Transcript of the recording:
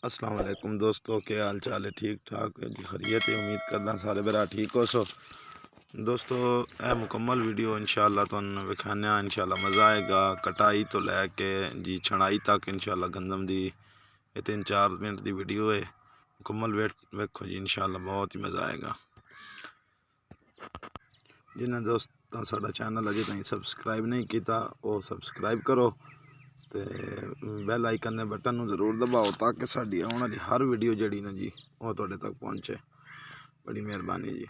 अस्सलाम वालेकुम दोस्तों, क्या हाल चाल है? ठीक ठाक है जी, खैरियत है। उम्मीद करदा सारे भरा ठीक हो। दोस्तों यह मुकम्मल वीडियो इंशाअल्लाह तुहानू विखाने इंशाअल्लाह मज़ा आएगा। कटाई तो लैके जी छणाई तक इंशाअल्लाह गंदम दी ये 3-4 मिनट की वीडियो है। मुकम्मल वेखो जी, इंशाअल्लाह बहुत ही मज़ा आएगा। जिन्हें दोस्तों साडा चैनल अजे तक सबसक्राइब नहीं किया वो सबसक्राइब करो ते बैल आइकन ने बटन नू जरूर दबाओ ताकि साडी आने वाली हर वीडियो जड़ी ना जी वो तुहाडे तक पहुँचे। बड़ी मेहरबानी जी।